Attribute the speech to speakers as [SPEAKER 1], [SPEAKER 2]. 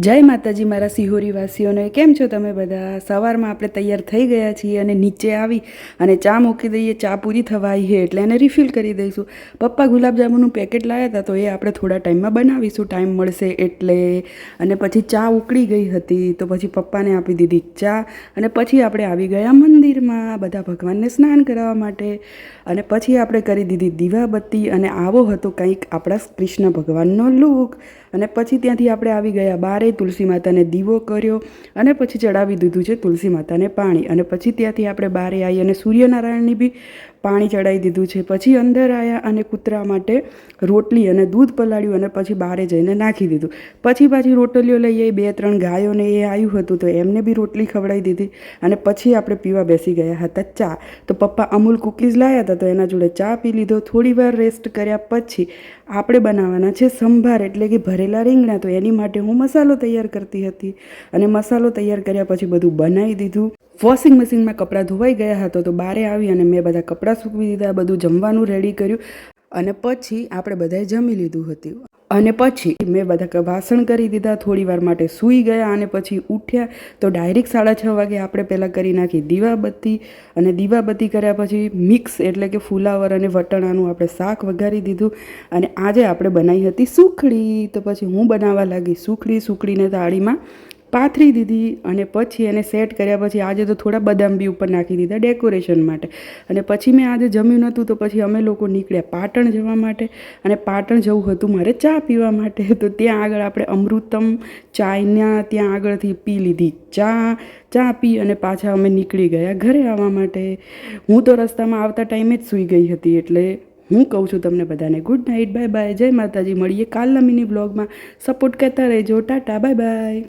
[SPEAKER 1] જય માતાજી મારા સિહોરી વાસીઓને કેમ છો તમે બધા? સવારમાં આપણે તૈયાર થઈ ગયા છીએ અને નીચે આવી અને ચા મૂકી દઈએ. ચા પૂરી થવા આવી છે એટલે એને રિફિલ કરી દઈશું. પપ્પા ગુલાબજાંબુનું પેકેટ લાવ્યા હતા તો એ આપણે થોડા ટાઈમમાં બનાવીશું, ટાઈમ મળશે એટલે. અને પછી ચા ઉકળી ગઈ હતી તો પછી પપ્પાને આપી દીધી ચા અને પછી આપણે આવી ગયા મંદિરમાં બધા ભગવાનને સ્નાન કરાવવા માટે. અને પછી આપણે કરી દીધી દીવાબત્તી અને આવો હતો કંઈક આપણા કૃષ્ણ ભગવાનનો લુક. અને પછી ત્યાંથી આપણે આવી ગયા બારે, તુલસી માતાને દીવો કર્યો અને પછી ચડાવી દીધું છે તુલસી માતાને પાણી. અને પછી ત્યાંથી આપણે બારે આવી અને સૂર્યનારાયણની બી પાણી ચડાવી દીધું છે. પછી અંદર આવ્યા અને કૂતરા માટે રોટલી અને દૂધ પલાળ્યું અને પછી બારે જઈને નાખી દીધું. પછી રોટલીઓ લઈ આવી, 2-3 ગાયોને એ આવ્યું હતું તો એમને બી રોટલી ખવડાવી દીધી. અને પછી આપણે પીવા બેસી ગયા હતા ચા. તો પપ્પા અમૂલ કૂકીઝ લાવ્યા હતા તો એના જોડે ચા પી લીધો. થોડી વાર રેસ્ટ કર્યા પછી આપણે બનાવવાના છે સંભાર એટલે કે ભરેલા રીંગણા. તો એની માટે હું મસાલો તૈયાર કરતી હતી અને મસાલો તૈયાર કર્યા પછી બધું બનાવી દીધું. વોશિંગ મશીનમાં કપડાં ધોવાઈ ગયા હતા તો બારે આવી અને મેં બધા કપડાં સૂકવી દીધા, બધું જમવાનું રેડી કર્યું અને પછી આપણે બધાએ જમી લીધું હતું. અને પછી મેં બધા વાસણ કરી દીધા, થોડી વાર માટે સૂઈ ગયા અને પછી ઉઠ્યા તો ડાયરેક્ટ 6:30 વાગે આપણે પહેલાં કરી નાખી દીવાબત્તી. અને દીવાબત્તી કર્યા પછી મિક્સ એટલે કે ફુલાવર અને વટાણાનું આપણે શાક વઘારી દીધું. અને આજે આપણે બનાવી હતી સુખડી. તો પછી હું બનાવવા લાગી સુખડીને થાળીમાં પાથરી દીધી અને પછી એને સેટ કર્યા. પછી આજે તો થોડા બદામ બી ઉપર નાખી દીધા ડેકોરેશન માટે. અને પછી મેં આજે જમ્યું નહોતું તો પછી અમે લોકો નીકળ્યા પાટણ જવા માટે. અને પાટણ જવું હતું મારે ચા પીવા માટે. તો ત્યાં આગળ આપણે અમૃતમ ચાયના ત્યાં આગળથી પી લીધી ચા પી અને પાછા અમે નીકળી ગયા ઘરે આવવા માટે. હું તો રસ્તામાં આવતા ટાઈમે જ સૂઈ ગઈ હતી. એટલે હું કહું છું તમને બધાને ગુડ નાઇટ, બાય બાય, જય માતાજી. મળીએ કાલના મિની બ્લોગમાં. સપોર્ટ કરતા રહેજો. Tata, bye bye.